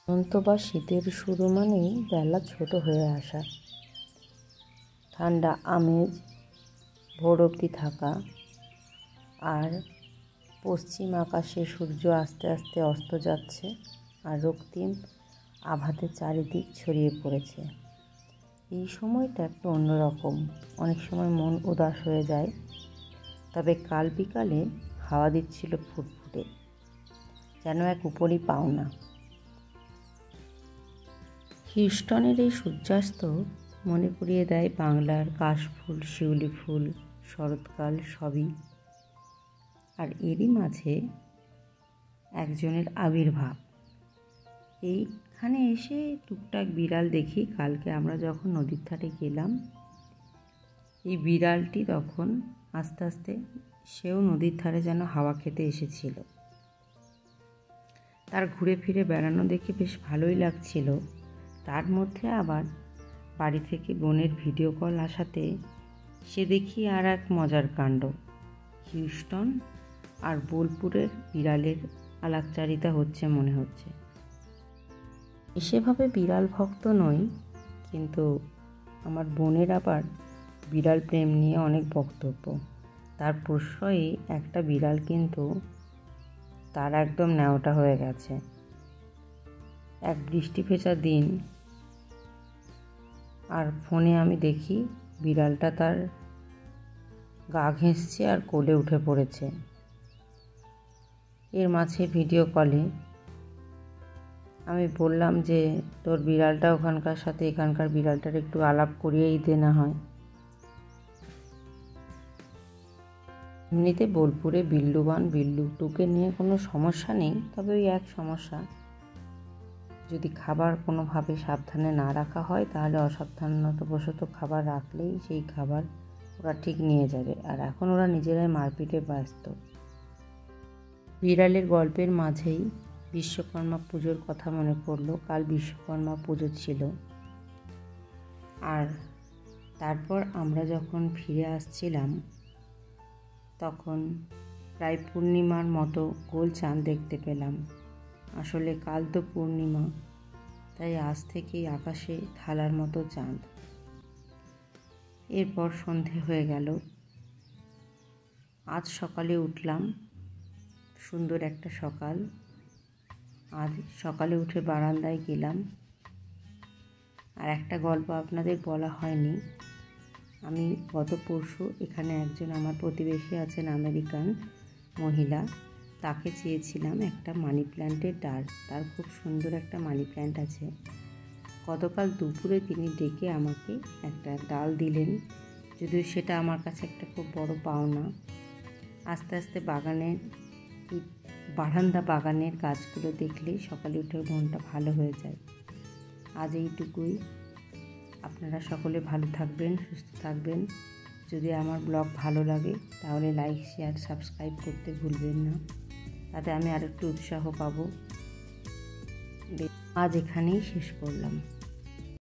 হেমন্ত বা শীতের শুরু মানেই বেলা ছোট হয়ে আসা, ঠান্ডা আমেজ ভোর অবধি থাকা, আর পশ্চিম আকাশে সূর্য আস্তে আস্তে অস্ত যাচ্ছে আর রক্তিম আভাতে চারিদিক ছড়িয়ে পড়েছে। এই সময়টা একটু অন্যরকম, অনেক সময় মন উদাস হয়ে যায়। তবে কাল বিকালে হাওয়া দিচ্ছিল ফুটফুটে, যেন এক উপরই পাওনা। হিউস্টনের এই সূর্যাস্ত মনে করিয়ে দেয় বাংলার কাশফুল, শিউলি ফুল, শরৎকাল সবই। আর এরই মাঝে একজনের আবির্ভাব। এইখানে এসে টুকটাক বিড়াল দেখি। কালকে আমরা যখন নদীর ধারে গেলাম, এই বিড়ালটি তখন আস্তে আস্তে সেও নদীর ধারে যেন হাওয়া খেতে এসেছিল। তার ঘুরে ফিরে বেড়ানো দেখে বেশ ভালোই লাগছিল। তার মধ্যে আবার বাড়ি থেকে বোনের ভিডিও কল আসাতে সে দেখি আর এক মজার কাণ্ড। হিউস্টন আর বোলপুরের বিড়ালের আলাপচারিতা হচ্ছে মনে হচ্ছে। সেভাবে বিড়াল ভক্ত নই, কিন্তু আমার বোনের আবার বিড়াল প্রেম নিয়ে অনেক বক্তব্য। তার প্রশ্রয়ে একটা বিড়াল কিন্তু তার একদম ন্যাওটা হয়ে গেছে। এক বৃষ্টি ভেজা দিন, আর ফোনে আমি দেখি বিড়ালটা তার গা ঘেঁষছে আর কোলে উঠে পড়েছে। এর মাঝে ভিডিও কলে আমি বললাম যে তোর বিড়ালটা ওখানকার সাথে এখানকার বিড়ালটার একটু আলাপ করিয়েই দে না হয়। এমনিতে বোলপুরে বিল্লুটুকে নিয়ে কোনো সমস্যা নেই, তবে ওই এক সমস্যা, যদি খাবার কোনোভাবে সাবধানে না রাখা হয় তাহলে অসাবধানতাবশত খাবার রাখলেই সেই খাবার ওরা ঠিক নিয়ে যাবে। আর এখন ওরা নিজেরাই মারপিটে ব্যস্ত। বিড়ালের গল্পের মাঝেই বিশ্বকর্মা পুজোর কথা মনে পড়ল। কাল বিশ্বকর্মা পুজো ছিল। আর তারপর আমরা যখন ফিরে আসছিলাম তখন প্রায় পূর্ণিমার মতো গোল চাঁদ দেখতে পেলাম। আসলে কাল তো পূর্ণিমা, তাই আজ থেকেই আকাশে থালার মতো চাঁদ। এরপর সন্ধে হয়ে গেল। আজ সকালে উঠলাম, সুন্দর একটা সকাল। আজ সকালে উঠে বারান্দায় গেলাম। আর একটা গল্প আপনাদের বলা হয়নি, আমি গত পরশু এখানে একজন আমার প্রতিবেশী আছেন, আমেরিকান মহিলা, তাকে চেয়েছিলাম একটা মানি প্ল্যান্টের ডাল। তার খুব সুন্দর একটা মানি প্ল্যান্ট আছে। গতকাল দুপুরে তিনি ডেকে আমাকে একটা ডাল দিলেন, যদিও সেটা আমার কাছে একটা খুব বড় পাওনা। আস্তে আস্তে বারান্দা বাগানের গাছগুলো দেখলে সকালে উঠে মনটা ভালো হয়ে যায়। আজ এইটুকুই। আপনারা সকলে ভালো থাকবেন, সুস্থ থাকবেন। যদি আমার ব্লগ ভালো লাগে তাহলে লাইক, শেয়ার, সাবস্ক্রাইব করতে ভুলবেন না, তাতে আমি আরেকটু উৎসাহ পাবো। আজ এখানেই শেষ করলাম।